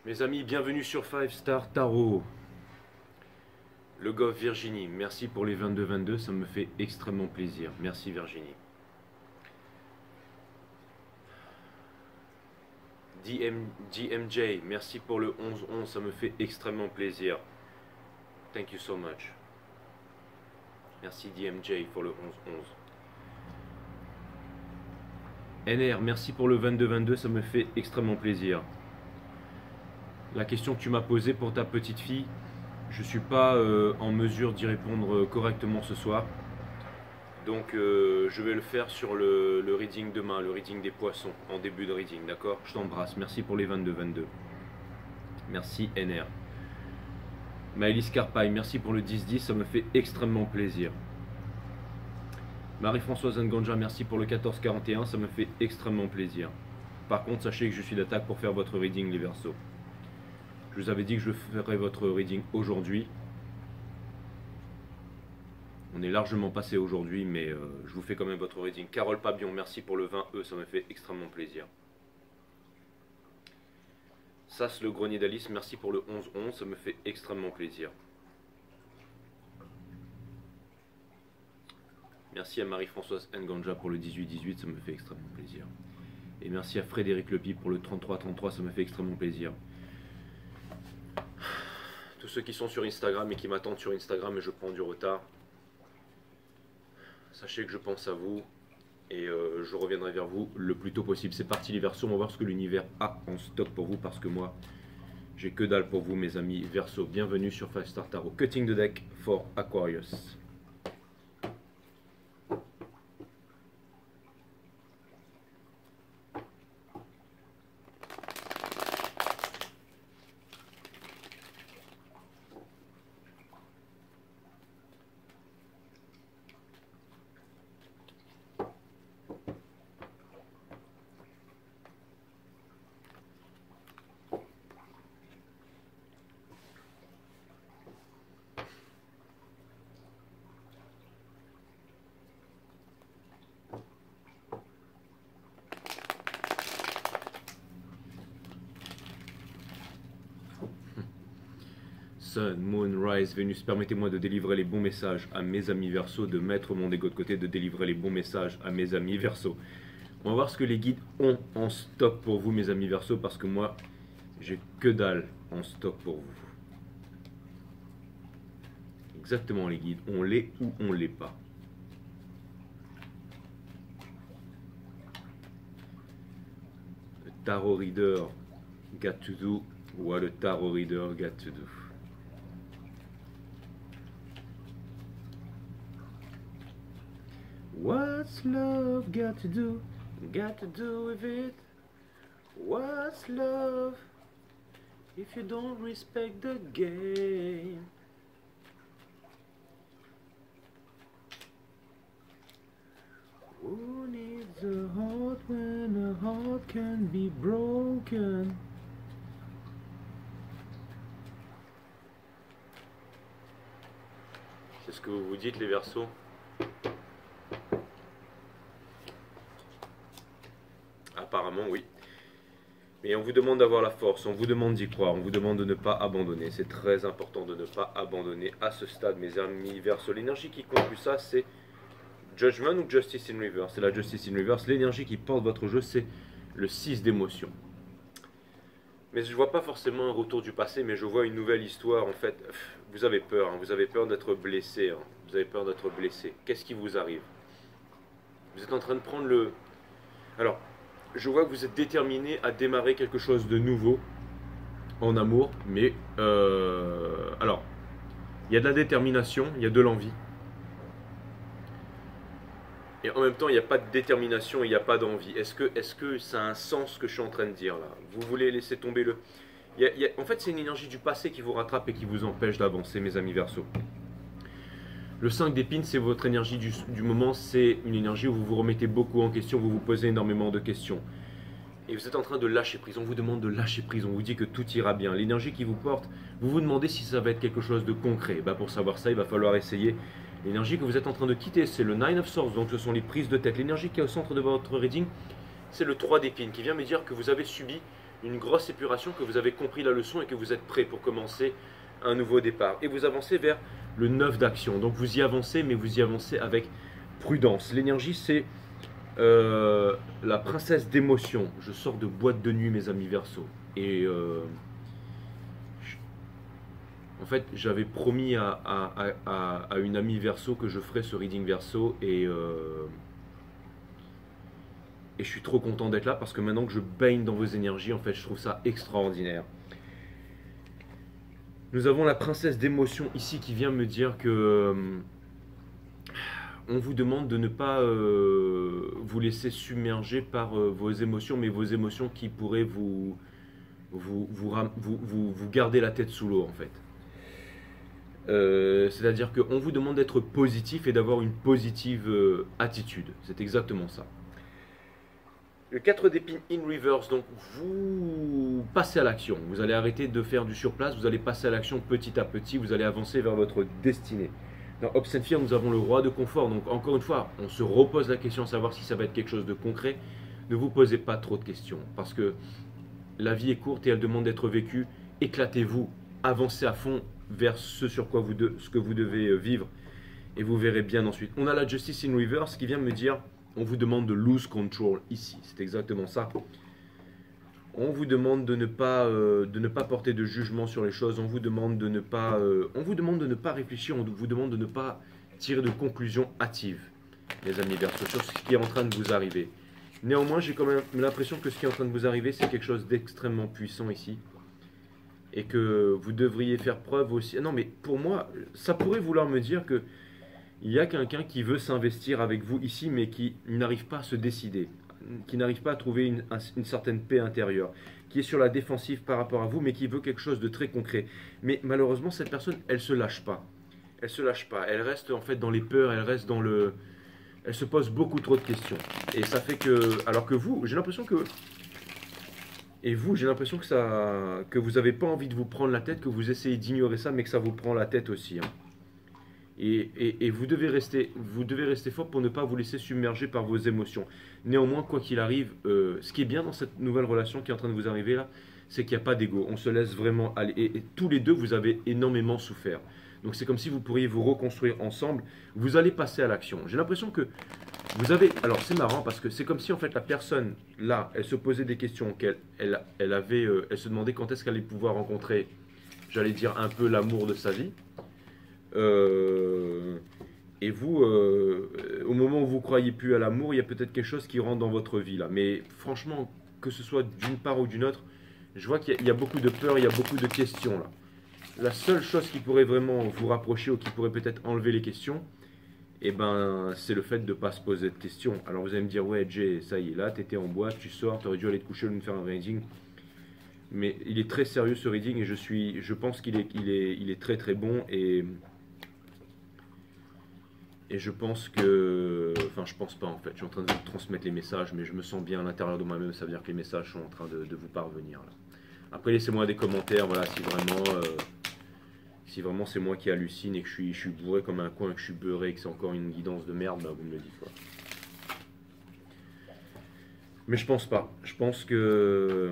Mes amis, bienvenue sur 5 Star Tarot. Le Goff Virginie, merci pour les 22-22, ça me fait extrêmement plaisir. Merci Virginie. DMJ, merci pour le 11-11, ça me fait extrêmement plaisir. Thank you so much. Merci DMJ pour le 11-11. NR, merci pour le 22-22, ça me fait extrêmement plaisir. La question que tu m'as posée pour ta petite fille, je ne suis pas en mesure d'y répondre correctement ce soir. Donc je vais le faire sur le reading demain, le reading des poissons, en début de reading, d'accord? Je t'embrasse, merci pour les 22-22. Merci NR. Maëlys Carpaille, merci pour le 10-10, ça me fait extrêmement plaisir. Marie-Françoise Nganja, merci pour le 14-41, ça me fait extrêmement plaisir. Par contre, sachez que je suis d'attaque pour faire votre reading, les Verseaux. Je vous avais dit que je ferais votre reading aujourd'hui. On est largement passé aujourd'hui, mais je vous fais quand même votre reading. Carole Pabion, merci pour le 20E, ça me fait extrêmement plaisir. Sas le grenier d'Alice, merci pour le 11-11, ça me fait extrêmement plaisir. Merci à Marie-Françoise Nganja pour le 18-18, ça me fait extrêmement plaisir. Et merci à Frédéric Lepi pour le 33-33, ça me fait extrêmement plaisir. Tous ceux qui sont sur Instagram et qui m'attendent sur Instagram et je prends du retard, sachez que je pense à vous et je reviendrai vers vous le plus tôt possible. C'est parti les Verseaux, on va voir ce que l'univers a en stock pour vous parce que moi, j'ai que dalle pour vous mes amis Verseaux. Bienvenue sur 5 Star Tarot. Cutting the deck for Aquarius. Sun, Moon, Rise, Vénus, permettez-moi de délivrer les bons messages à mes amis Verseaux, de mettre mon ego de côté, de délivrer les bons messages à mes amis Verseaux. On va voir ce que les guides ont en stock pour vous mes amis Verseaux, parce que moi, j'ai que dalle en stock pour vous. Exactement les guides, on l'est ou on l'est pas. Le tarot reader got to do what a tarot reader got to do. What's love got to do with it? What's love if you don't respect the game? Who needs a heart when a heart can be broken? C'est ce que vous vous dites les Verseaux? Apparemment oui. Mais on vous demande d'avoir la force, on vous demande d'y croire, on vous demande de ne pas abandonner. C'est très important de ne pas abandonner à ce stade, mes amis Verseaux. L'énergie qui conclut ça, c'est Judgment ou Justice in Reverse. C'est la Justice in Reverse. L'énergie qui porte votre jeu, c'est le 6 d'émotion. Mais je ne vois pas forcément un retour du passé, mais je vois une nouvelle histoire. En fait, vous avez peur, hein, vous avez peur d'être blessé. Hein, vous avez peur d'être blessé. Qu'est-ce qui vous arrive? Vous êtes en train de prendre le... Alors, je vois que vous êtes déterminé à démarrer quelque chose de nouveau en amour, mais alors, il y a de la détermination, il y a de l'envie. Et en même temps, il n'y a pas de détermination, il n'y a pas d'envie. Est-ce que ça a un sens ce que je suis en train de dire là? Vous voulez laisser tomber le... En fait, c'est une énergie du passé qui vous rattrape et qui vous empêche d'avancer, mes amis Verseaux. Le 5 d'épines, c'est votre énergie du moment, c'est une énergie où vous vous remettez beaucoup en question, vous vous posez énormément de questions. Et vous êtes en train de lâcher prise, on vous demande de lâcher prise, on vous dit que tout ira bien. L'énergie qui vous porte, vous vous demandez si ça va être quelque chose de concret. Bah pour savoir ça, il va falloir essayer. L'énergie que vous êtes en train de quitter, c'est le 9 of Swords, donc ce sont les prises de tête. L'énergie qui est au centre de votre reading, c'est le 3 d'épines, qui vient me dire que vous avez subi une grosse épuration, que vous avez compris la leçon et que vous êtes prêt pour commencer un nouveau départ. Et vous avancez vers le 9 d'action. Donc vous y avancez, mais vous y avancez avec prudence. L'énergie, c'est la princesse d'émotion. Je sors de boîte de nuit, mes amis Verseau. Et en fait, j'avais promis à une amie Verseau que je ferais ce reading Verseau. Et je suis trop content d'être là parce que maintenant que je baigne dans vos énergies, en fait, je trouve ça extraordinaire. Nous avons la princesse d'émotion ici qui vient me dire que on vous demande de ne pas vous laisser submerger par vos émotions, mais vos émotions qui pourraient vous garder la tête sous l'eau, en fait. C'est-à-dire qu'on vous demande d'être positif et d'avoir une positive attitude. C'est exactement ça. Le 4 d'épines in reverse, donc vous passez à l'action. Vous allez arrêter de faire du surplace, vous allez passer à l'action petit à petit, vous allez avancer vers votre destinée. Dans Obscene Fear, nous avons le roi de confort. Donc encore une fois, on se repose la question de savoir si ça va être quelque chose de concret. Ne vous posez pas trop de questions parce que la vie est courte et elle demande d'être vécue. Éclatez-vous, avancez à fond vers ce sur quoi ce que vous devez vivre et vous verrez bien ensuite. On a la Justice in Reverse qui vient me dire, on vous demande de lose control ici. C'est exactement ça. On vous demande de ne pas porter de jugement sur les choses. On vous demande de ne pas réfléchir. On vous demande de ne pas tirer de conclusions hâtives, les amis Verseau, sur ce qui est en train de vous arriver. Néanmoins, j'ai quand même l'impression que ce qui est en train de vous arriver, c'est quelque chose d'extrêmement puissant ici. Et que vous devriez faire preuve aussi. Non, mais pour moi, ça pourrait vouloir me dire que il y a quelqu'un qui veut s'investir avec vous ici, mais qui n'arrive pas à se décider, qui n'arrive pas à trouver une certaine paix intérieure, qui est sur la défensive par rapport à vous, mais qui veut quelque chose de très concret. Mais malheureusement, cette personne, elle se lâche pas. Elle se lâche pas. Elle reste en fait dans les peurs, elle reste dans le... Elle se pose beaucoup trop de questions. Et ça fait que... Alors que vous, j'ai l'impression que... Et vous, j'ai l'impression que vous n'avez pas envie de vous prendre la tête, que vous essayez d'ignorer ça, mais que ça vous prend la tête aussi. Hein. Et vous devez rester fort pour ne pas vous laisser submerger par vos émotions. Néanmoins, quoi qu'il arrive, ce qui est bien dans cette nouvelle relation qui est en train de vous arriver là, c'est qu'il n'y a pas d'ego. On se laisse vraiment aller. Et tous les deux, vous avez énormément souffert. Donc c'est comme si vous pourriez vous reconstruire ensemble. Vous allez passer à l'action. J'ai l'impression que vous avez... Alors c'est marrant parce que c'est comme si en fait la personne là, elle se posait des questions, elle se demandait quand est-ce qu'elle allait pouvoir rencontrer, j'allais dire un peu l'amour de sa vie. Et vous, au moment où vous croyez plus à l'amour, il y a peut-être quelque chose qui rentre dans votre vie là. Mais franchement, que ce soit d'une part ou d'une autre, je vois qu'il y a beaucoup de peur, il y a beaucoup de questions là. La seule chose qui pourrait vraiment vous rapprocher ou qui pourrait peut-être enlever les questions, eh ben, c'est le fait de ne pas se poser de questions. Alors vous allez me dire, ouais Jay, ça y est, là, tu étais en boîte, tu sors, tu aurais dû aller te coucher ou me faire un reading. Mais il est très sérieux ce reading et je pense qu'il est très très bon et je pense que... Enfin, je pense pas en fait, je suis en train de vous transmettre les messages, mais je me sens bien à l'intérieur de moi-même, ça veut dire que les messages sont en train de vous parvenir. Là. Après, laissez-moi des commentaires, voilà, si vraiment c'est moi qui hallucine et que je suis bourré comme un coin, que je suis beurré, que c'est encore une guidance de merde, bah, vous me le dites quoi. Mais je pense pas. Je pense que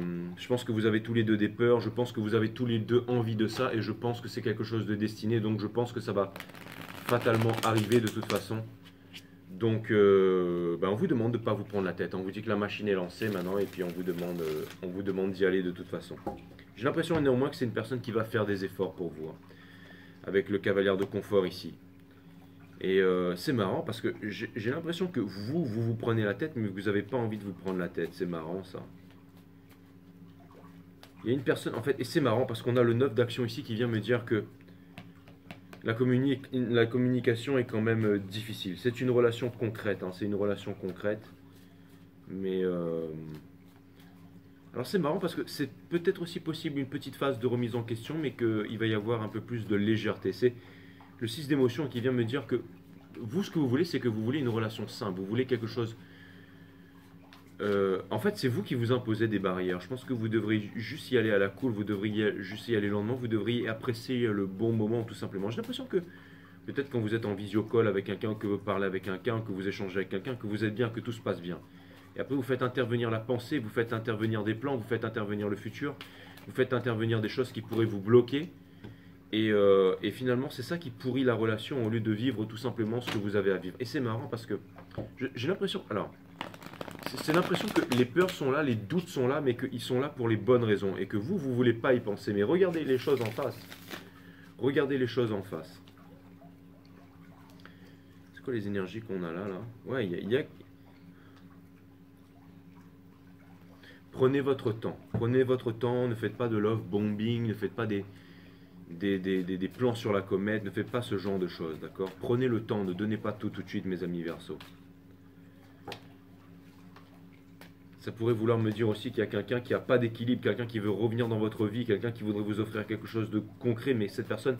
vous avez tous les deux des peurs, je pense que vous avez tous les deux envie de ça et je pense que c'est quelque chose de destiné, donc je pense que ça va fatalement arriver de toute façon. Donc on vous demande de ne pas vous prendre la tête, on vous dit que la machine est lancée maintenant et puis on vous demande d'y aller de toute façon. J'ai l'impression néanmoins que c'est une personne qui va faire des efforts pour vous, hein, avec le cavalier de confort ici. Et c'est marrant parce que j'ai l'impression que vous prenez la tête mais vous n'avez pas envie de vous prendre la tête, c'est marrant ça. Il y a une personne, en fait, et c'est marrant parce qu'on a le 9 d'action ici qui vient me dire que la communication est quand même difficile. C'est une relation concrète, hein, c'est une relation concrète. Mais alors c'est marrant parce que c'est peut-être aussi possible une petite phase de remise en question, mais qu'il va y avoir un peu plus de légèreté. C'est le 6 d'émotion qui vient me dire que vous, ce que vous voulez, c'est que vous voulez une relation simple. Vous voulez quelque chose... en fait, c'est vous qui vous imposez des barrières. Je pense que vous devriez juste y aller à la cool, vous devriez juste y aller lentement, vous devriez apprécier le bon moment tout simplement. J'ai l'impression que peut-être quand vous êtes en visio-call avec quelqu'un, que vous parlez avec quelqu'un, que vous échangez avec quelqu'un, que vous êtes bien, que tout se passe bien. Et après, vous faites intervenir la pensée, vous faites intervenir des plans, vous faites intervenir le futur, vous faites intervenir des choses qui pourraient vous bloquer. Et finalement, c'est ça qui pourrit la relation au lieu de vivre tout simplement ce que vous avez à vivre. Et c'est marrant parce que j'ai l'impression, alors, c'est l'impression que les peurs sont là, les doutes sont là, mais qu'ils sont là pour les bonnes raisons. Et que vous voulez pas y penser. Mais regardez les choses en face. Regardez les choses en face. C'est quoi les énergies qu'on a là? Ouais, il y a... Prenez votre temps. Prenez votre temps. Ne faites pas de love bombing. Ne faites pas des plans sur la comète. Ne faites pas ce genre de choses, d'accord? Prenez le temps. Ne donnez pas tout de suite, mes amis Verseau. Ça pourrait vouloir me dire aussi qu'il y a quelqu'un qui n'a pas d'équilibre, quelqu'un qui veut revenir dans votre vie, quelqu'un qui voudrait vous offrir quelque chose de concret, mais cette personne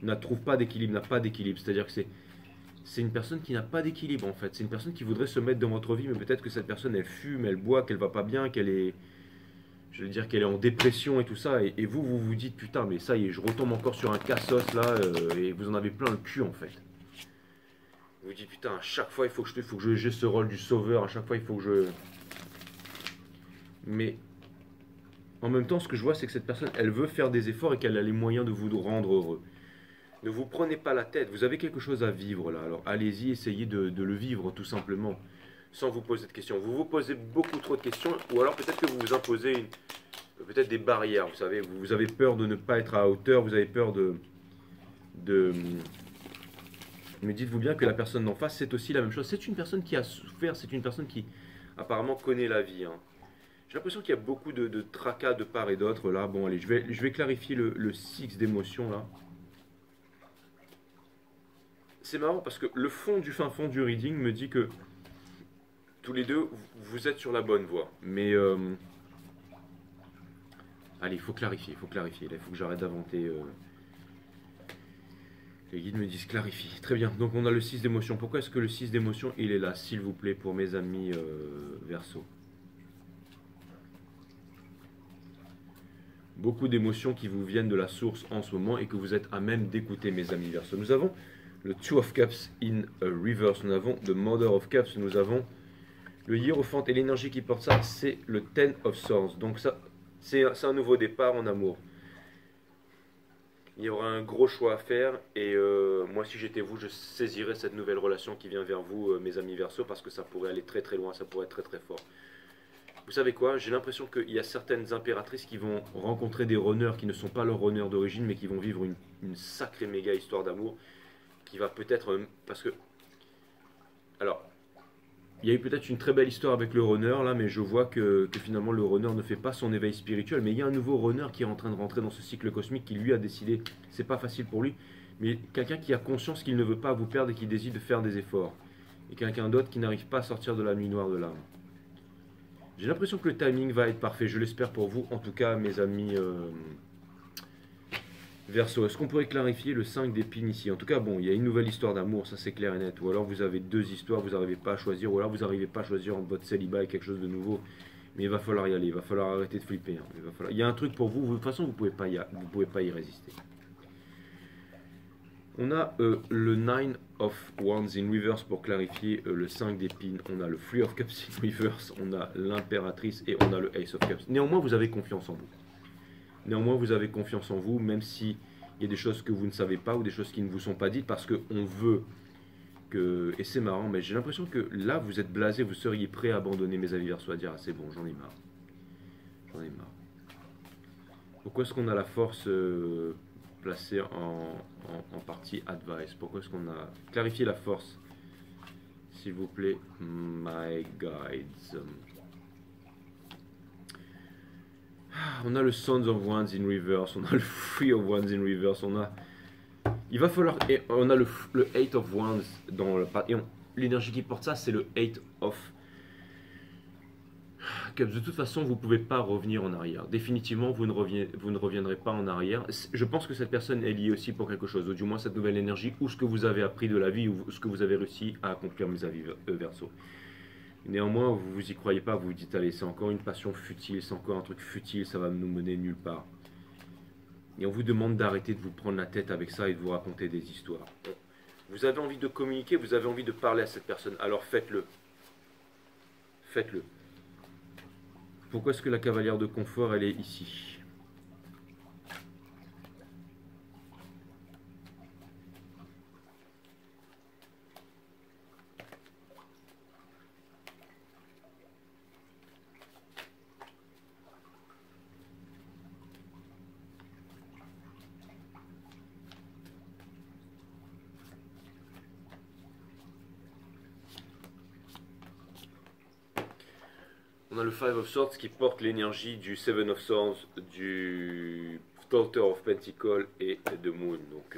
ne trouve pas d'équilibre, n'a pas d'équilibre. C'est-à-dire que c'est une personne qui n'a pas d'équilibre en fait. C'est une personne qui voudrait se mettre dans votre vie, mais peut-être que cette personne elle fume, elle boit, qu'elle va pas bien, qu'elle est, je veux dire qu'elle est en dépression et tout ça. Et vous vous dites putain, mais ça y est, je retombe encore sur un cassos là, et vous en avez plein le cul en fait. Vous vous dites putain, à chaque fois il faut que j'ai ce rôle du sauveur, à chaque fois il faut que je. Mais en même temps, ce que je vois, c'est que cette personne, elle veut faire des efforts et qu'elle a les moyens de vous rendre heureux. Ne vous prenez pas la tête, vous avez quelque chose à vivre là. Alors allez-y, essayez de le vivre tout simplement, sans vous poser de questions. Vous vous posez beaucoup trop de questions, ou alors peut-être que vous vous imposez peut-être des barrières, vous savez. Vous avez peur de ne pas être à hauteur, vous avez peur de. Mais dites-vous bien que la personne d'en face, c'est aussi la même chose. C'est une personne qui a souffert, c'est une personne qui apparemment connaît la vie, hein. J'ai l'impression qu'il y a beaucoup de tracas de part et d'autre là. Bon allez, je vais clarifier le 6 d'émotion là. C'est marrant parce que le fond du fin fond du reading me dit que tous les deux, vous êtes sur la bonne voie. Mais allez, il faut clarifier, il faut clarifier. Là, il faut que j'arrête d'inventer. Les guides me disent clarifie. Très bien, donc on a le 6 d'émotion. Pourquoi est-ce que le 6 d'émotion, il est là, s'il vous plaît, pour mes amis Verseau? Beaucoup d'émotions qui vous viennent de la source en ce moment et que vous êtes à même d'écouter, mes amis Verseau. Nous avons le Two of Cups in reverse, nous avons the Mother of Cups, nous avons le Hiérophante et l'énergie qui porte ça, c'est le Ten of Swords. Donc ça, c'est un nouveau départ en amour. Il y aura un gros choix à faire et moi si j'étais vous, je saisirais cette nouvelle relation qui vient vers vous, mes amis Verseau, parce que ça pourrait aller très très loin, ça pourrait être très très fort. Vous savez quoi? J'ai l'impression qu'il y a certaines impératrices qui vont rencontrer des runners qui ne sont pas leurs runners d'origine, mais qui vont vivre une sacrée méga histoire d'amour, qui va peut-être... Parce que... Alors, il y a eu peut-être une très belle histoire avec le runner, là, mais je vois que finalement le runner ne fait pas son éveil spirituel, mais il y a un nouveau runner qui est en train de rentrer dans ce cycle cosmique, qui lui a décidé, c'est pas facile pour lui, mais quelqu'un qui a conscience qu'il ne veut pas vous perdre et qui décide de faire des efforts. Et quelqu'un d'autre qui n'arrive pas à sortir de la nuit noire de l'âme. J'ai l'impression que le timing va être parfait, je l'espère pour vous, en tout cas mes amis Verseau. Est-ce qu'on pourrait clarifier le 5 d'épines ici? En tout cas, bon, il y a une nouvelle histoire d'amour, ça c'est clair et net. Ou alors vous avez deux histoires, vous n'arrivez pas à choisir, ou alors vous n'arrivez pas à choisir entre votre célibat et quelque chose de nouveau. Mais il va falloir y aller, il va falloir arrêter de flipper, hein. Il y a un truc pour vous, de toute façon vous ne pouvez pas y résister. On a le 9 of Wands in reverse pour clarifier le 5 d'épines. On a le 3 of Cups in reverse. On a l'impératrice et on a le Ace of Cups. Néanmoins, vous avez confiance en vous. Néanmoins, vous avez confiance en vous, même s'il y a des choses que vous ne savez pas ou des choses qui ne vous sont pas dites parce qu'on veut que... Et c'est marrant, mais j'ai l'impression que là, vous êtes blasé, vous seriez prêt à abandonner mes avis Verseau, à dire « Ah, c'est bon, j'en ai marre. J'en ai marre. » Pourquoi est-ce qu'on a la force placée en partie advice? Pourquoi est-ce qu'on a clarifié la force? S'il vous plaît, my guides. On a le Sons of Wands in reverse, on a le Three of Wands in reverse, on a... Il va falloir... Et on a le 8 of Wands dans le... Et l'énergie qui porte ça, c'est le 8 of... De toute façon, vous ne pouvez pas revenir en arrière. Définitivement, vous ne reviendrez pas en arrière. Je pense que cette personne est liée aussi pour quelque chose, ou du moins cette nouvelle énergie, ou ce que vous avez appris de la vie, ou ce que vous avez réussi à accomplir, mes avis Verseau. Néanmoins, vous vous y croyez pas, vous vous dites, allez, c'est encore une passion futile, c'est encore un truc futile, ça va nous mener nulle part. Et on vous demande d'arrêter de vous prendre la tête avec ça et de vous raconter des histoires. Vous avez envie de communiquer, vous avez envie de parler à cette personne, alors faites-le. Faites-le. Pourquoi est-ce que la cavalière de confort, elle est ici? On a le Five of Swords qui porte l'énergie du Seven of Swords, du Daughter of Pentacle et de Moon. Donc,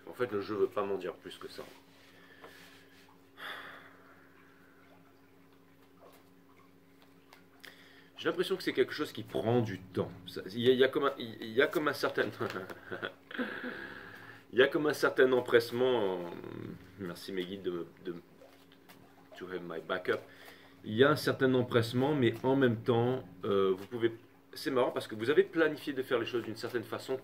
en fait, le jeu ne veut pas m'en dire plus que ça. J'ai l'impression que c'est quelque chose qui prend du temps. Il y a comme un certain... il y a comme un certain empressement. Merci mes guides de to have my backup. Il y a un certain empressement, mais en même temps, vous pouvez. C'est marrant parce que vous avez planifié de faire les choses d'une certaine façon.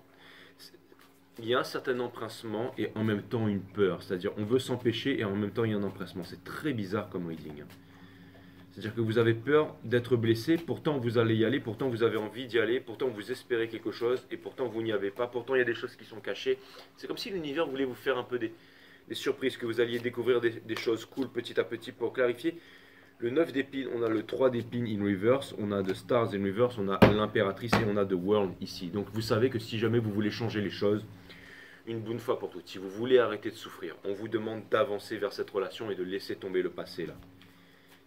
Il y a un certain empressement et en même temps une peur. C'est-à-dire, on veut s'empêcher et en même temps il y a un empressement. C'est très bizarre comme reading. C'est-à-dire que vous avez peur d'être blessé, pourtant vous allez y aller, pourtant vous avez envie d'y aller, pourtant vous espérez quelque chose et pourtant vous n'y avez pas. Pourtant il y a des choses qui sont cachées. C'est comme si l'univers voulait vous faire un peu des surprises, que vous alliez découvrir des choses cool petit à petit pour clarifier. Le 9 d'épines, on a le 3 d'épines in reverse, on a The Stars in reverse, on a l'impératrice et on a The World ici. Donc vous savez que si jamais vous voulez changer les choses, une bonne fois pour toutes, si vous voulez arrêter de souffrir, on vous demande d'avancer vers cette relation et de laisser tomber le passé là.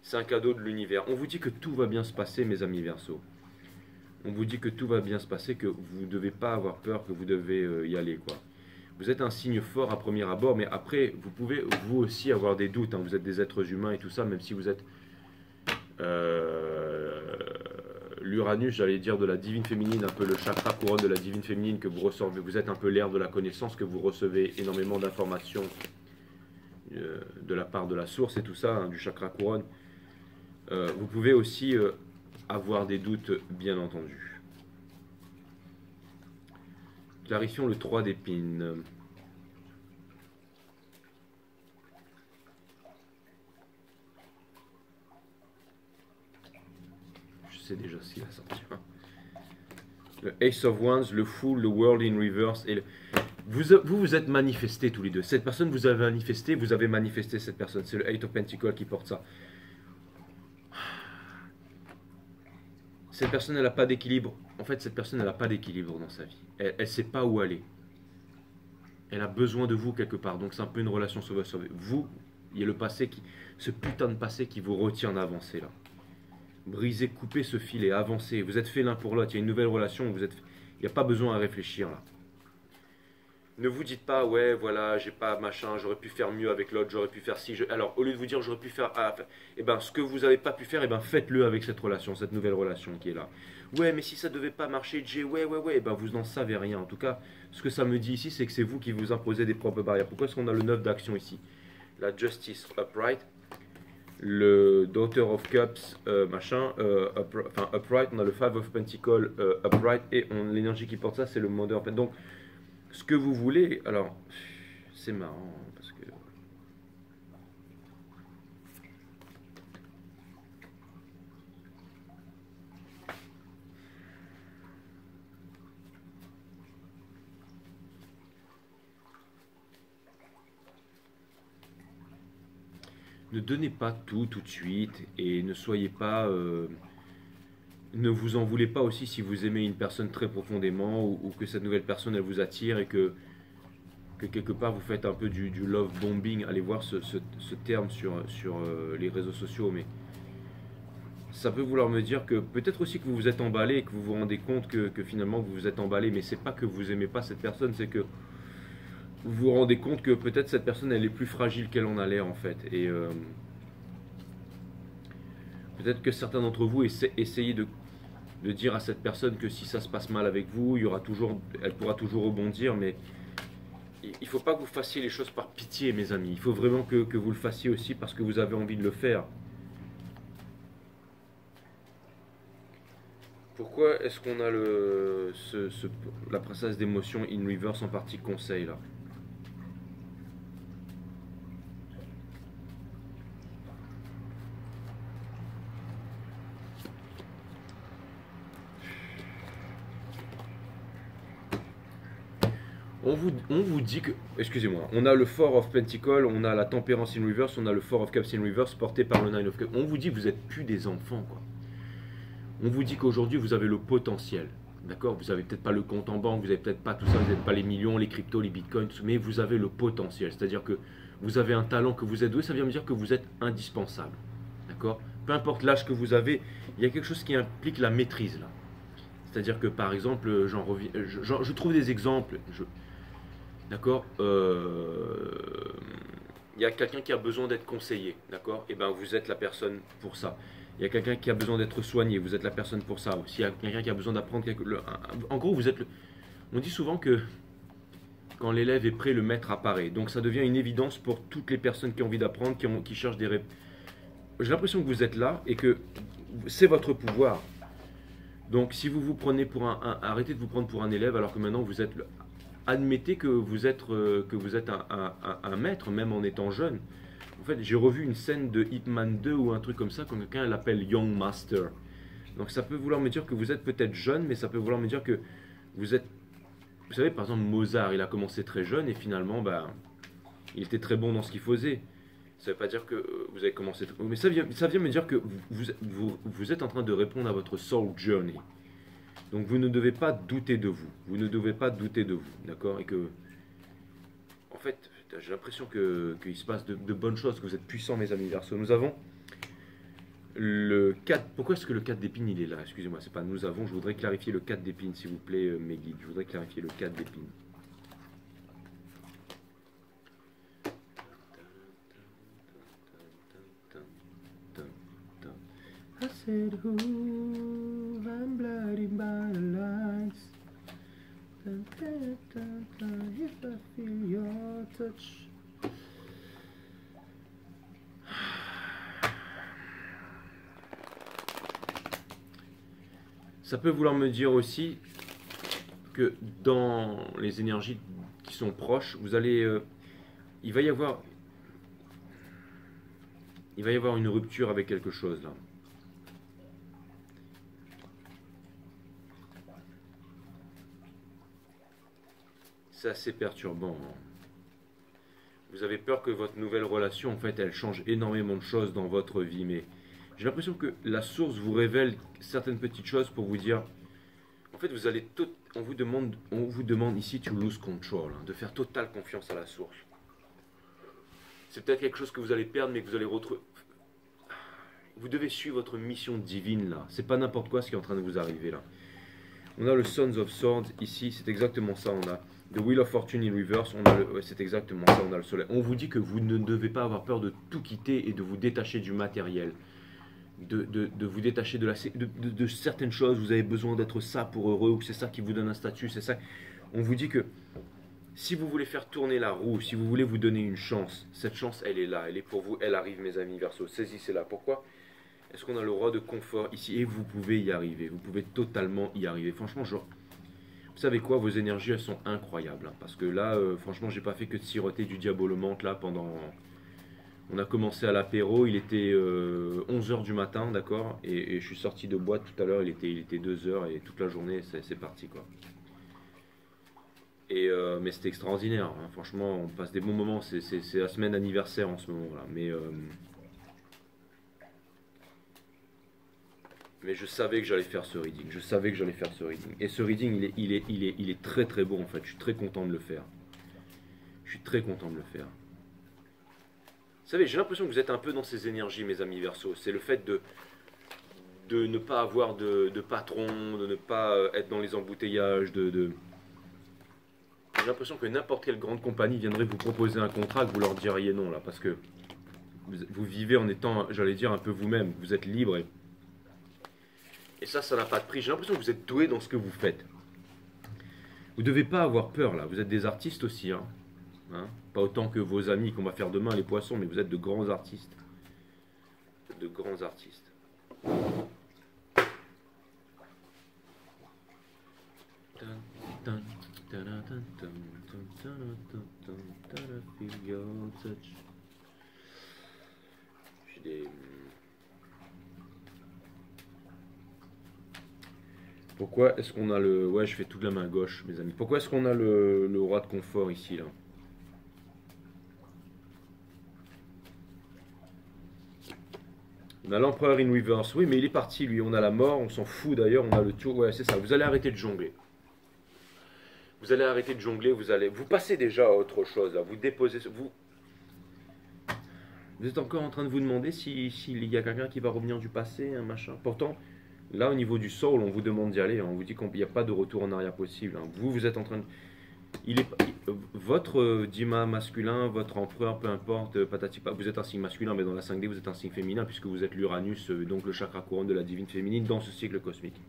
C'est un cadeau de l'univers. On vous dit que tout va bien se passer, mes amis Verseau. On vous dit que tout va bien se passer, que vous ne devez pas avoir peur, que vous devez y aller, quoi. Vous êtes un signe fort à premier abord, mais après, vous pouvez vous aussi avoir des doutes. Hein. Vous êtes des êtres humains et tout ça, même si vous êtes l'Uranus, j'allais dire, de la divine féminine, un peu le chakra couronne de la divine féminine que vous recevez. Vous êtes un peu l'air de la connaissance, que vous recevez énormément d'informations de la part de la source et tout ça, hein, du chakra couronne. Vous pouvez aussi avoir des doutes, bien entendu. Clarifions le 3 d'épines. Je sais déjà ce qu'il va sortir. Le Ace of Wands, le Fool, le World in Reverse. Et vous êtes manifestés tous les deux. Cette personne vous avez manifesté cette personne. C'est le Eight of Pentacles qui porte ça. Cette personne, elle n'a pas d'équilibre. En fait, cette personne, elle n'a pas d'équilibre dans sa vie. Elle ne sait pas où aller. Elle a besoin de vous quelque part. Donc, c'est un peu une relation sauve-sauve. Vous, il y a le passé ce putain de passé qui vous retient d'avancer là. Brisez, coupez ce fil et avancez. Vous êtes fait l'un pour l'autre. Il y a une nouvelle relation. Il n'y a pas besoin à réfléchir là. Ne vous dites pas, ouais, voilà, j'ai pas machin, j'aurais pu faire mieux avec l'autre, j'aurais pu faire ci. Alors, au lieu de vous dire, j'aurais pu faire. Eh ben, ce que vous n'avez pas pu faire, eh ben, faites-le avec cette relation, cette nouvelle relation qui est là. Ouais, mais si ça devait pas marcher, Jay, ouais, eh ben, vous n'en savez rien. En tout cas, ce que ça me dit ici, c'est que c'est vous qui vous imposez des propres barrières. Pourquoi est-ce qu'on a le 9 d'action ici? La Justice Upright, le Daughter of Cups, Upright, on a le Five of Pentacles Upright, et l'énergie qui porte ça, c'est le Mother. Donc, ce que vous voulez, alors, c'est marrant, parce que... Ne donnez pas tout de suite, et ne soyez pas... ne vous en voulez pas aussi si vous aimez une personne très profondément, ou que cette nouvelle personne, elle vous attire, et que quelque part vous faites un peu du love bombing. Allez voir ce terme sur les réseaux sociaux, mais ça peut vouloir me dire que peut-être aussi que vous vous êtes emballé et que vous vous rendez compte que finalement vous vous êtes emballé, mais c'est pas que vous aimez pas cette personne, c'est que vous vous rendez compte que peut-être cette personne elle est plus fragile qu'elle en a l'air en fait, et peut-être que certains d'entre vous essayez de dire à cette personne que si ça se passe mal avec vous, elle pourra toujours rebondir, mais il ne faut pas que vous fassiez les choses par pitié, mes amis. Il faut vraiment que vous le fassiez aussi parce que vous avez envie de le faire. Pourquoi est-ce qu'on a la princesse d'émotion in reverse en partie conseil là? On vous dit que, excusez-moi, on a le Four of Pentacles, on a la Tempérance in Reverse, on a le Four of Cups in Reverse porté par le Nine of Cups. On vous dit que vous n'êtes plus des enfants, quoi. On vous dit qu'aujourd'hui vous avez le potentiel. D'accord? Vous n'avez peut-être pas le compte en banque, vous n'avez peut-être pas tout ça, vous n'avez pas les millions, les cryptos, les bitcoins, mais vous avez le potentiel. C'est-à-dire que vous avez un talent, que vous êtes doué, ça vient me dire que vous êtes indispensable. D'accord? Peu importe l'âge que vous avez, il y a quelque chose qui implique la maîtrise là. C'est-à-dire que par exemple, je trouve des exemples. D'accord? Il y a quelqu'un qui a besoin d'être conseillé. D'accord? Et bien vous êtes la personne pour ça. Il y a quelqu'un qui a besoin d'être soigné, vous êtes la personne pour ça. S'il y a quelqu'un qui a besoin d'apprendre en gros, vous êtes le... On dit souvent que quand l'élève est prêt, le maître apparaît. Donc ça devient une évidence pour toutes les personnes qui ont envie d'apprendre, qui cherchent des réponses. J'ai l'impression que vous êtes là et que c'est votre pouvoir. Donc si vous vous prenez pour arrêtez de vous prendre pour un élève alors que maintenant vous êtes... Admettez que vous êtes un maître, même en étant jeune. En fait, j'ai revu une scène de Hitman 2 ou un truc comme ça, quand quelqu'un l'appelle Young Master. Donc ça peut vouloir me dire que vous êtes peut-être jeune, mais ça peut vouloir me dire que vous êtes... Vous savez, par exemple, Mozart, il a commencé très jeune et finalement, il était très bon dans ce qu'il faisait. Ça ne veut pas dire que vous avez commencé... Mais ça vient me dire que vous êtes en train de répondre à votre soul journey. Donc vous ne devez pas douter de vous. Vous ne devez pas douter de vous, d'accord? Et que... En fait... J'ai l'impression qu'il se passe de bonnes choses, que vous êtes puissants, mes amis Verseau. Nous avons le 4. Pourquoi est-ce que le 4 d'épines, il est là? Excusez-moi, c'est pas nous avons. Je voudrais clarifier le 4 d'épines, s'il vous plaît, mes guides. Je voudrais clarifier le 4 d'épines. I said, who I'm blinded by the lights. If I feel your touch. Ça peut vouloir me dire aussi que dans les énergies qui sont proches, vous allez, il va y avoir une rupture avec quelque chose là. C'est assez perturbant. Vous avez peur que votre nouvelle relation, en fait, elle change énormément de choses dans votre vie, mais j'ai l'impression que la source vous révèle certaines petites choses pour vous dire, en fait, on vous demande ici to lose control, de faire totale confiance à la source. C'est peut-être quelque chose que vous allez perdre, mais que vous allez retrouver. Vous devez suivre votre mission divine là. C'est pas n'importe quoi ce qui est en train de vous arriver là. On a le Sons of Swords ici, c'est exactement ça. On a The Wheel of Fortune in Reverse, c'est exactement ça, on a le soleil. On vous dit que vous ne devez pas avoir peur de tout quitter et de vous détacher du matériel. De vous détacher de certaines choses. Vous avez besoin d'être ça pour heureux, ou c'est ça qui vous donne un statut, c'est ça. On vous dit que si vous voulez faire tourner la roue, si vous voulez vous donner une chance, cette chance, elle est là, elle est pour vous, elle arrive, mes amis Verseau. Saisissez-la. Pourquoi? Est-ce qu'on a le roi de confort ici? Et vous pouvez y arriver, vous pouvez totalement y arriver. Franchement, vous savez quoi, vos énergies, elles sont incroyables. Hein, parce que là, franchement, j'ai pas fait que de siroter du diabolomante là pendant... On a commencé à l'apéro, il était 11h du matin, d'accord, et je suis sorti de boîte tout à l'heure, il était 2h, et toute la journée, c'est parti, quoi. Mais c'était extraordinaire, hein, franchement, on passe des bons moments, c'est la semaine anniversaire en ce moment-là, mais je savais que j'allais faire ce reading, et ce reading, il est très très beau, en fait, je suis très content de le faire. Vous savez, j'ai l'impression que vous êtes un peu dans ces énergies, mes amis Verseau. C'est le fait de ne pas avoir de patron, de ne pas être dans les embouteillages, J'ai l'impression que n'importe quelle grande compagnie viendrait vous proposer un contrat, que vous leur diriez non, là, parce que vous vivez en étant, j'allais dire, un peu vous-même. Vous êtes libre et ça n'a pas de prix. J'ai l'impression que vous êtes doué dans ce que vous faites. Vous ne devez pas avoir peur, là. Vous êtes des artistes aussi, hein. Pas autant que vos amis qu'on va faire demain, les poissons, mais vous êtes de grands artistes. De grands artistes. Pourquoi est-ce qu'on a le... Ouais, je fais toute la main gauche, mes amis. Pourquoi est-ce qu'on a le roi de confort ici, là? On a l'empereur in reverse. Oui, mais il est parti, lui. On a la mort, on s'en fout d'ailleurs. On a le tour. Ouais, c'est ça. Vous allez arrêter de jongler. Vous allez arrêter de jongler. Vous passez déjà à autre chose, là. Vous déposez... Vous êtes encore en train de vous demander s'il y a quelqu'un qui va revenir du passé, un machin. Pourtant, là, au niveau du soul, on vous demande d'y aller. On vous dit qu'il n'y a pas de retour en arrière possible, hein. Vous êtes en train de... Votre Dima masculin, votre empereur, peu importe, patati pa, vous êtes un signe masculin, mais dans la 5D, vous êtes un signe féminin, puisque vous êtes l'Uranus, donc le chakra couronne de la divine féminine, dans ce cycle cosmique.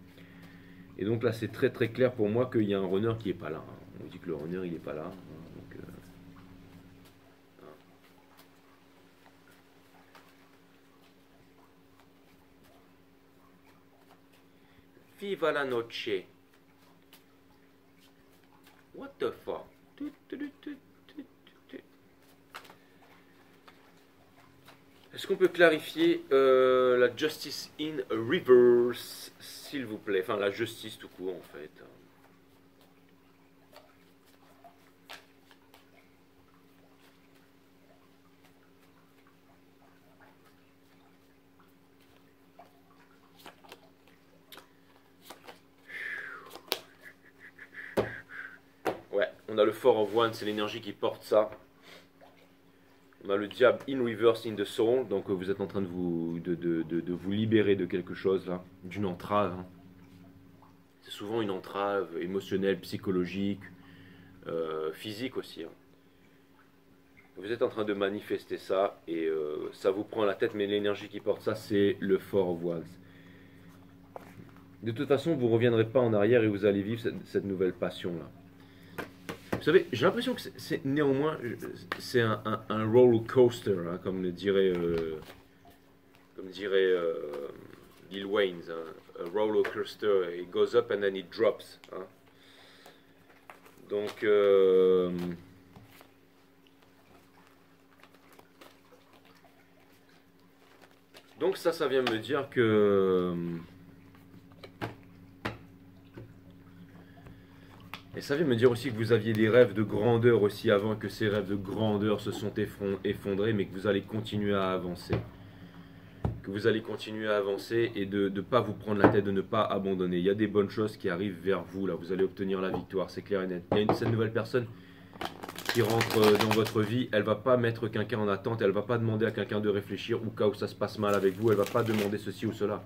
Et donc là, c'est très très clair pour moi qu'il y a un runner qui n'est pas là, hein. On dit que le runner, il n'est pas là, hein, donc, Viva la noche. What the fuck? Est-ce qu'on peut clarifier la justice in reverse, s'il vous plaît? Enfin, la justice tout court, en fait. Ouais, on a le Four of Wands, c'est l'énergie qui porte ça. On a le diable in reverse in the soul, donc vous êtes en train de vous libérer de quelque chose là, d'une entrave, hein. C'est souvent une entrave émotionnelle, psychologique, physique aussi, hein. Vous êtes en train de manifester ça et ça vous prend la tête, mais l'énergie qui porte ça, c'est le Four of Wands. De toute façon, vous ne reviendrez pas en arrière et vous allez vivre cette nouvelle passion là. Vous savez, j'ai l'impression que c'est néanmoins, c'est un roller coaster, hein, comme dirait Lil Wayne, hein. A roller coaster, it goes up and then it drops, hein. Donc, ça vient me dire que... Et ça vient me dire aussi que vous aviez des rêves de grandeur aussi avant, que ces rêves de grandeur se sont effondrés, mais que vous allez continuer à avancer. Que vous allez continuer à avancer et de ne pas vous prendre la tête, de ne pas abandonner. Il y a des bonnes choses qui arrivent vers vous, là. Vous allez obtenir la victoire, c'est clair et net. Il y a cette nouvelle personne qui rentre dans votre vie, elle ne va pas mettre quelqu'un en attente, elle ne va pas demander à quelqu'un de réfléchir au cas où ça se passe mal avec vous, elle ne va pas demander ceci ou cela.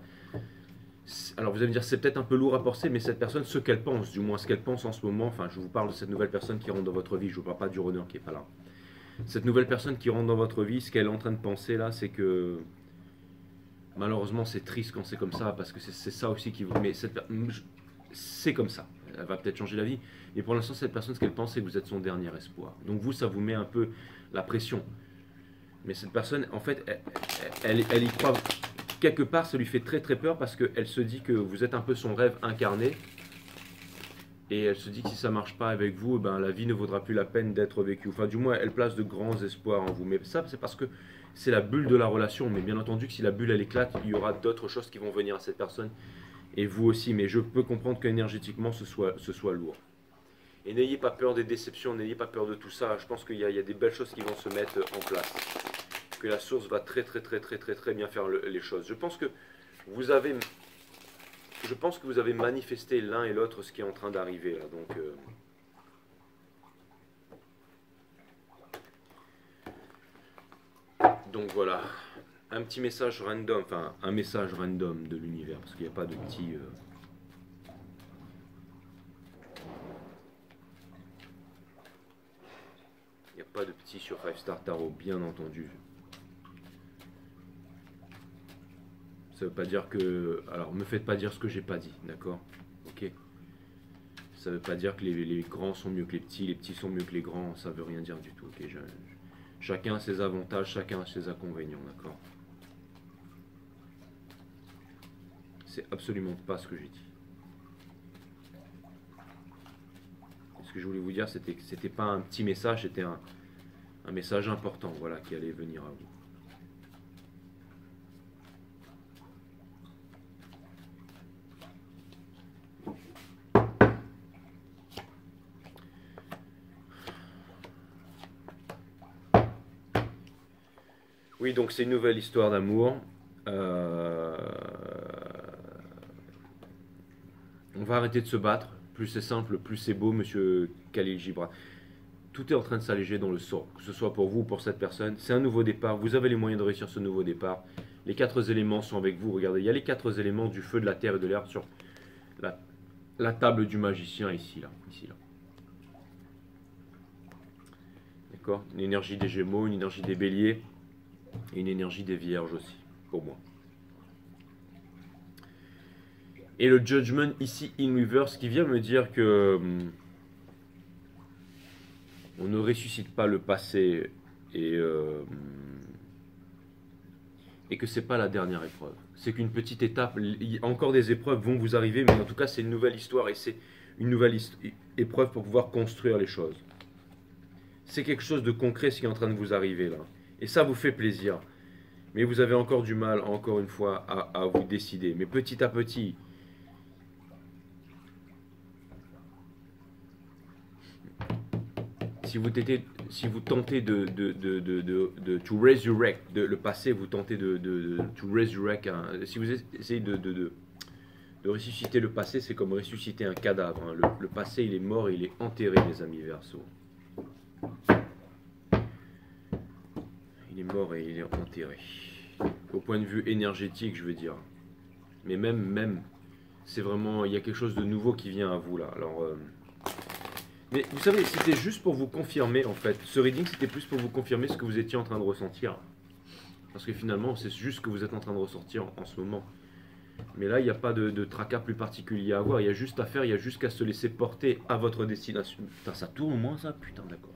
Alors vous allez me dire, c'est peut-être un peu lourd à porter, mais cette personne, ce qu'elle pense, du moins ce qu'elle pense en ce moment, enfin je vous parle de cette nouvelle personne qui rentre dans votre vie, je ne vous parle pas du runner qui n'est pas là. Cette nouvelle personne qui rentre dans votre vie, ce qu'elle est en train de penser là, c'est que malheureusement c'est triste quand c'est comme ça, parce que c'est ça aussi qui vous... Mais c'est comme ça, elle va peut-être changer la vie, mais pour l'instant cette personne, ce qu'elle pense, c'est que vous êtes son dernier espoir. Donc vous, ça vous met un peu la pression. Mais cette personne, en fait, elle y croit... Quelque part, ça lui fait très très peur parce qu'elle se dit que vous êtes un peu son rêve incarné. Et elle se dit que si ça ne marche pas avec vous, ben, la vie ne vaudra plus la peine d'être vécue. Enfin, du moins, elle place de grands espoirs en vous. Mais ça, c'est parce que c'est la bulle de la relation. Mais bien entendu que si la bulle, elle éclate, il y aura d'autres choses qui vont venir à cette personne. Et vous aussi. Mais je peux comprendre qu'énergétiquement, ce soit lourd. Et n'ayez pas peur des déceptions, n'ayez pas peur de tout ça. Je pense qu'il y a des belles choses qui vont se mettre en place. Que la source va très bien faire les choses. Je pense que vous avez manifesté l'un et l'autre ce qui est en train d'arriver là. Donc voilà, un petit message random, enfin un message random de l'univers, parce qu'il n'y a pas de petit... Il n'y a pas de petit sur 5 Star Tarot, bien entendu. Ça veut pas dire que... Alors, me faites pas dire ce que j'ai pas dit, d'accord? Ok? Ça veut pas dire que les grands sont mieux que les petits sont mieux que les grands, ça veut rien dire du tout, ok? Chacun a ses avantages, chacun a ses inconvénients, d'accord? C'est absolument pas ce que j'ai dit. Ce que je voulais vous dire, c'était pas un petit message, c'était un message important, voilà, qui allait venir à vous. Oui, donc c'est une nouvelle histoire d'amour. Euh, On va arrêter de se battre. Plus c'est simple, plus c'est beau, monsieur Khalil Gibran. Tout est en train de s'alléger dans le sort, que ce soit pour vous ou pour cette personne. C'est un nouveau départ. Vous avez les moyens de réussir ce nouveau départ. Les quatre éléments sont avec vous. Regardez, il y a les quatre éléments du feu, de la terre et de l'air sur la, la table du magicien ici, là. Ici, là. D'accord. Une énergie des Gémeaux, une énergie des Béliers et une énergie des Vierges aussi, pour moi. Et le Judgment ici in reverse qui vient me dire que on ne ressuscite pas le passé et, euh, et que c'est pas la dernière épreuve. C'est qu'une petite étape. Encore des épreuves vont vous arriver, mais en tout cas c'est une nouvelle histoire et c'est une nouvelle épreuve pour pouvoir construire les choses. C'est quelque chose de concret ce qui est en train de vous arriver là. Et ça vous fait plaisir. Mais vous avez encore du mal, encore une fois, à vous décider. Mais petit à petit, si vous tentez de to resurrect le passé, vous tentez to resurrect, si vous essayez de ressusciter le passé, c'est comme ressusciter un cadavre. Hein. Le passé, il est mort et il est enterré, les amis Verseau. Il est mort et il est enterré. Au point de vue énergétique, je veux dire. Mais même, c'est vraiment, il y a quelque chose de nouveau qui vient à vous là. Alors, mais vous savez, c'était juste pour vous confirmer en fait. Ce reading, c'était plus pour vous confirmer ce que vous étiez en train de ressentir. Parce que finalement, c'est juste ce que vous êtes en train de ressentir en ce moment. Mais là, il n'y a pas de tracas plus particulier à avoir. Il y a juste à faire, il y a juste qu'à se laisser porter à votre destination. Putain, ça tourne au moins ça? Putain, d'accord.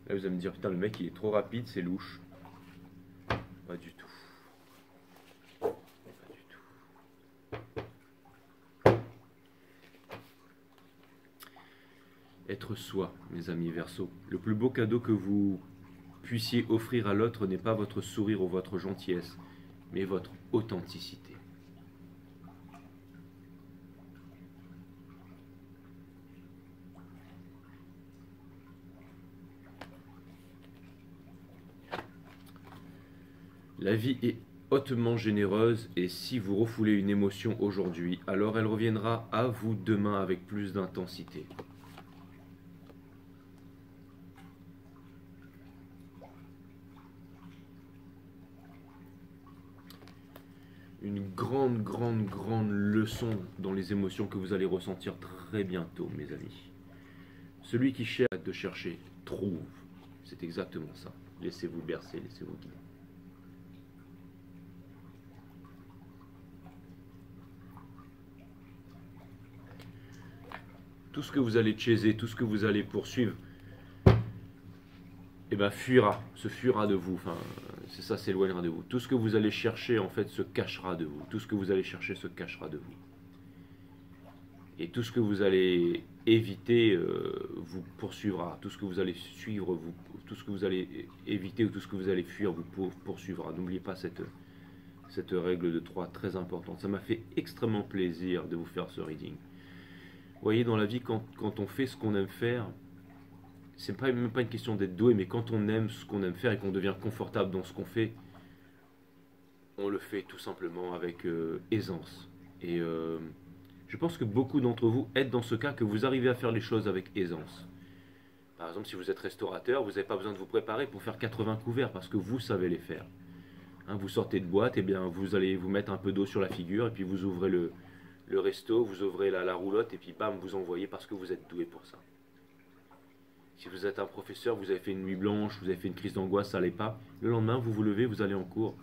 Là, vous allez me dire, putain, le mec, il est trop rapide, c'est louche. Pas du tout. Pas du tout. Être soi, mes amis Verseau. Le plus beau cadeau que vous puissiez offrir à l'autre n'est pas votre sourire ou votre gentillesse, mais votre authenticité. La vie est hautement généreuse et si vous refoulez une émotion aujourd'hui, alors elle reviendra à vous demain avec plus d'intensité. Une grande leçon dans les émotions que vous allez ressentir très bientôt, mes amis. Celui qui cherche de chercher, trouve. C'est exactement ça. Laissez-vous bercer, laissez-vous guider. Tout ce que vous allez chaser, tout ce que vous allez poursuivre, eh ben fuira, se fuira de vous. Enfin, c'est ça, s'éloignera de vous. Tout ce que vous allez chercher, en fait, se cachera de vous. Tout ce que vous allez chercher se cachera de vous. Et tout ce que vous allez éviter vous poursuivra. Tout ce que vous allez suivre, tout ce que vous allez éviter ou tout ce que vous allez fuir vous poursuivra. N'oubliez pas cette règle de 3 très importante. Ça m'a fait extrêmement plaisir de vous faire ce reading. Vous voyez, dans la vie, quand on fait ce qu'on aime faire, c'est même pas une question d'être doué, mais quand on aime ce qu'on aime faire et qu'on devient confortable dans ce qu'on fait, on le fait tout simplement avec aisance. Et je pense que beaucoup d'entre vous êtes dans ce cas que vous arrivez à faire les choses avec aisance. Par exemple, si vous êtes restaurateur, vous n'avez pas besoin de vous préparer pour faire 80 couverts parce que vous savez les faire. Hein, vous sortez de boîte, et bien vous allez vous mettre un peu d'eau sur la figure et puis vous ouvrez le resto, vous ouvrez la roulotte et puis bam, vous envoyez parce que vous êtes doué pour ça. Si vous êtes un professeur, vous avez fait une nuit blanche, vous avez fait une crise d'angoisse, ça n'allait pas. Le lendemain, vous vous levez, vous allez en cours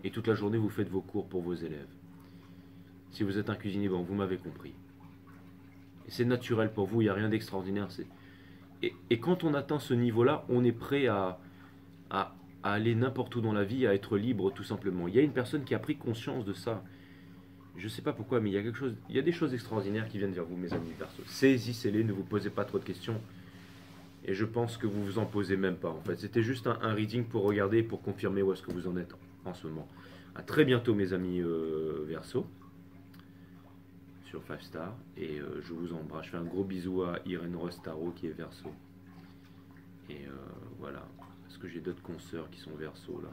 et toute la journée, vous faites vos cours pour vos élèves. Si vous êtes un cuisinier, bon, vous m'avez compris. Et c'est naturel pour vous, il n'y a rien d'extraordinaire. Et quand on atteint ce niveau-là, on est prêt à aller n'importe où dans la vie, à être libre tout simplement. Il y a une personne qui a pris conscience de ça. Je ne sais pas pourquoi, mais il y a des choses extraordinaires qui viennent vers vous, mes amis perso. Saisissez-les, ne vous posez pas trop de questions. Et je pense que vous vous en posez même pas. En fait, c'était juste un reading pour regarder, pour confirmer où est-ce que vous en êtes en ce moment. À très bientôt, mes amis Verseau, sur 5 Star. Et je vous embrasse. Je fais un gros bisou à Irène Rostaro qui est Verseau. Et voilà. Est-ce que j'ai d'autres consoeurs qui sont Verseau là?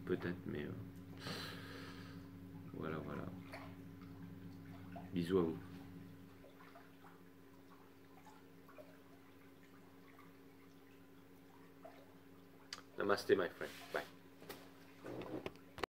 Peut-être, mais voilà, voilà. Bisous à vous. Namaste, my friend. Bye.